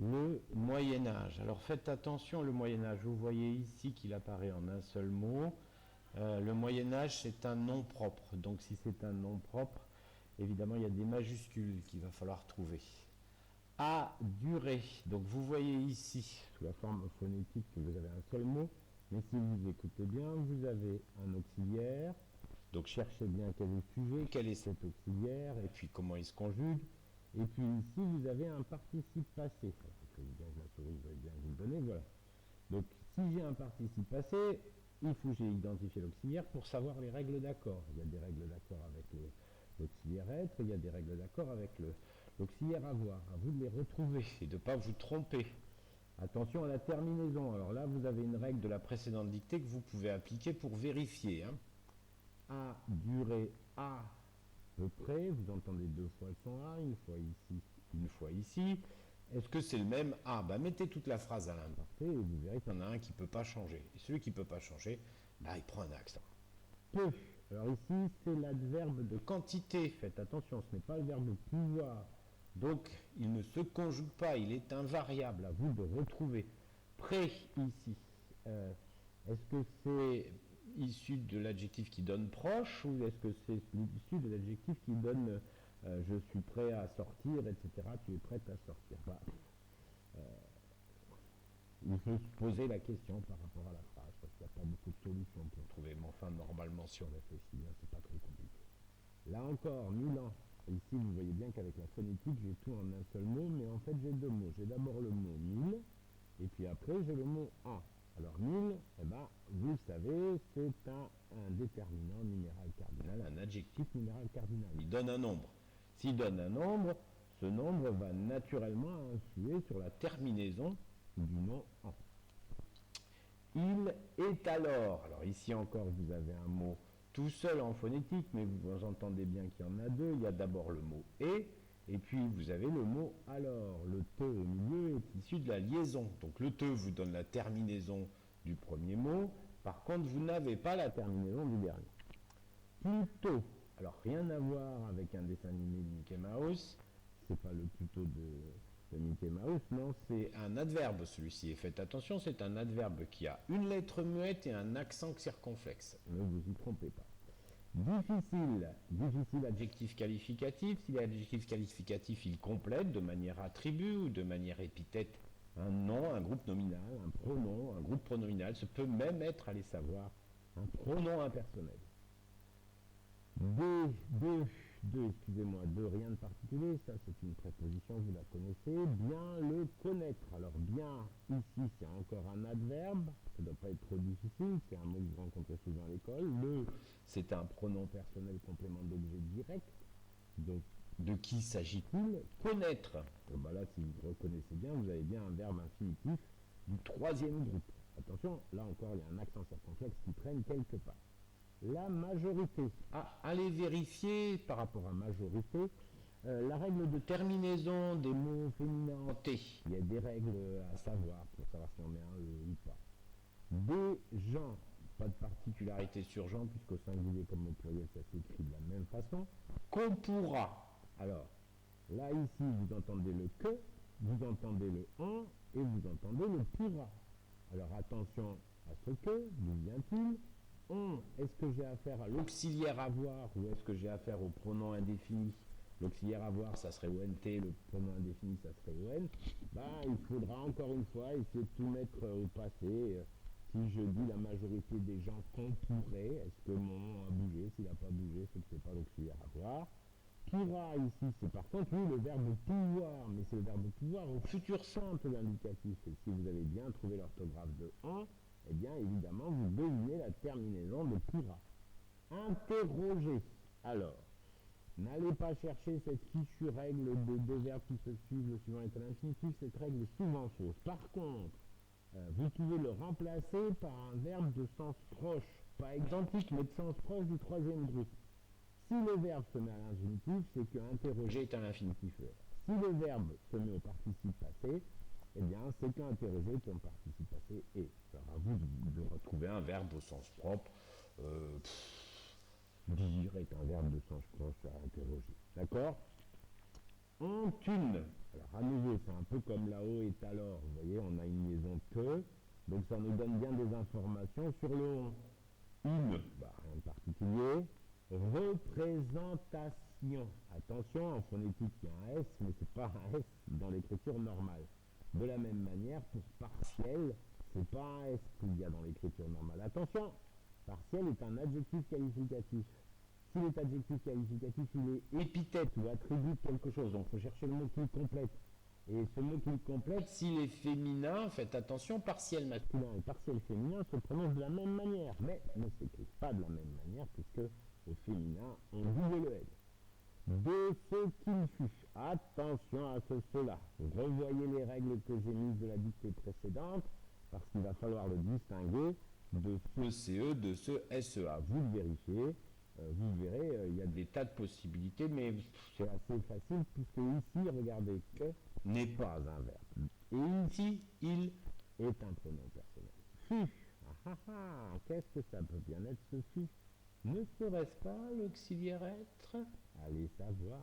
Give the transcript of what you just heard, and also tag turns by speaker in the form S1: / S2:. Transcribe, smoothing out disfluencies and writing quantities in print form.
S1: Le Moyen-Âge. Alors faites attention, le Moyen-Âge, vous voyez ici qu'il apparaît en un seul mot. Le Moyen-Âge, c'est un nom propre. Donc si c'est un nom propre, évidemment, il y a des majuscules qu'il va falloir trouver. A duré. Donc vous voyez ici, sous la forme phonétique, que vous avez un seul mot. Mais si vous écoutez bien, vous avez un auxiliaire. Donc cherchez bien quel est le sujet, quel est cet auxiliaire, et puis comment il se conjugue. Et puis ici, vous avez un participe passé. La souris va bien vous le donner, voilà. Donc, si j'ai un participe passé, il faut que j'ai identifié l'auxiliaire pour savoir les règles d'accord. Il y a des règles d'accord avec l'auxiliaire être, il y a des règles d'accord avec l'auxiliaire avoir. À vous de les retrouver et de ne pas vous tromper. Attention à la terminaison. Alors là, vous avez une règle de la précédente dictée que vous pouvez appliquer pour vérifier. A, durée, A, peu près, vous entendez deux fois le son A, une fois ici, une fois ici. Est-ce que c'est le même A? Mettez toute la phrase à l'imparfait et vous verrez qu'il y en a un qui ne peut pas changer. Et celui qui ne peut pas changer, il prend un accent. Peu. Alors ici, c'est l'adverbe de quantité. Faites attention, ce n'est pas le verbe pouvoir. Donc, il ne se conjugue pas, il est invariable. À vous de retrouver. Près, ici. Est-ce que c'est issu de l'adjectif qui donne proche ou est-ce que c'est issu de l'adjectif qui donne je suis prêt à sortir, etc. Tu es prête à sortir. Il faut se poser la question par rapport à la phrase parce qu'il n'y a pas beaucoup de solutions pour trouver. Mais enfin, normalement, si on réfléchit bien, c'est pas très compliqué. Là encore, 1000 ans. Et ici, vous voyez bien qu'avec la phonétique, j'ai tout en un seul mot, mais en fait, j'ai deux mots. J'ai d'abord le mot 1000 et puis après, j'ai le mot en. Alors 1000, vous le savez, c'est un déterminant numéral cardinal, un adjectif numéral cardinal. Il donne un nombre. S'il donne un nombre, ce nombre va naturellement influer sur la terminaison du nom en. Il est alors. Alors ici encore, vous avez un mot tout seul en phonétique, mais vous entendez bien qu'il y en a deux. Il y a d'abord le mot et puis vous avez le mot alors. Le te au milieu est issu de la liaison. Donc le te vous donne la terminaison du premier mot. Par contre, vous n'avez pas la terminaison du dernier. Plutôt. Alors rien à voir avec un dessin animé de Mickey Mouse. C'est pas le plutôt de Mickey Mouse, non, c'est un adverbe celui-ci. Et faites attention, c'est un adverbe qui a une lettre muette et un accent circonflexe. Ne vous y trompez pas. Difficile. Difficile, adjectif qualificatif. Si l'adjectif qualificatif, il complète de manière attribut ou de manière épithète un nom, un groupe nominal, un pronom, un groupe pronominal. Ce peut même être, allez savoir, un pronom impersonnel. Excusez-moi, rien de particulier, ça c'est une préposition, vous la connaissez, bien le connaître. Alors bien, ici c'est encore un adverbe, ça ne doit pas être trop difficile, c'est un mot que vous rencontrez souvent à l'école. Le, c'est un pronom personnel complément d'objet direct, donc de qui s'agit-il? Connaître. Là, si vous reconnaissez bien, vous avez bien un verbe infinitif du troisième groupe. Attention, là encore, il y a un accent circonflexe qui traîne quelque part. La majorité. Allez vérifier par rapport à majorité la règle de terminaison des mots féminins en T. Il y a des règles à savoir pour savoir si on met un E ou pas. Des gens, pas de particularité sur gens puisqu'au singulier comme au pluriel ça s'écrit de la même façon. Qu'on pourra. Alors là ici vous entendez le que, vous entendez le en et vous entendez le pourra. Alors attention à ce que, d'où vient-il? Est-ce que j'ai affaire à l'auxiliaire avoir ou est-ce que j'ai affaire au pronom indéfini? L'auxiliaire avoir, ça serait ONT, le pronom indéfini, ça serait ON. Il faudra encore une fois essayer de tout mettre au passé. Si je dis la majorité des gens qu'on pourrait, est-ce que mon nom a bougé? S'il n'a pas bougé, c'est que c'est pas l'auxiliaire avoir. Pourra ici, c'est par contre le verbe pouvoir, mais c'est le verbe pouvoir au futur simple l'indicatif. Et si vous avez bien trouvé l'orthographe de en, eh bien, évidemment, vous devinez la terminaison de pourra. Interroger. Alors, n'allez pas chercher cette fichue règle de deux verbes qui se suivent, le suivant est à l'infinitif, cette règle est souvent fausse. Par contre, vous pouvez le remplacer par un verbe de sens proche, pas identique, mais de sens proche du troisième groupe. Si le verbe se met à l'infinitif, c'est que interroger est à l'infinitif. Si le verbe se met au participe passé, eh bien, c'est qu'interroger est un participe passé et. Alors, à vous de retrouver un verbe au sens propre. Dire est un verbe de sens proche à interroger. D'accord? ont une. Alors à nouveau, c'est un peu comme là-haut est alors. Vous voyez, on a une liaison que, donc ça nous donne bien des informations sur le on. Une, rien de particulier. Représentation. Attention, en phonétique, il y a un S, mais c'est pas un S dans l'écriture normale. De la même manière, pour partiel, c'est pas un S qu'il y a dans l'écriture normale. Attention, partiel est un adjectif qualificatif. Si est adjectif qualificatif, il est épithète ou attribut de quelque chose. Donc, il faut chercher le mot qui le complète. Et ce mot qui le complète, s'il est féminin, faites attention, partiel masculin et partiel féminin se prononcent de la même manière, mais ne s'écrivent pas de la même manière, puisque au féminin, on double le L. De ce qu'il fut. Attention à cela. Revoyez les règles que j'ai mises de la dictée précédente, parce qu'il va falloir le distinguer de ce CE, de ce SEA. Vous le vérifiez. Vous verrez, il y a des tas de possibilités, mais c'est assez facile, puisque ici, regardez, que n'est pas un verbe. Et ici, il est un pronom personnel. Fut. Qu'est-ce que ça peut bien être, ce fut? Ne serait-ce pas l'auxiliaire être? Allez savoir.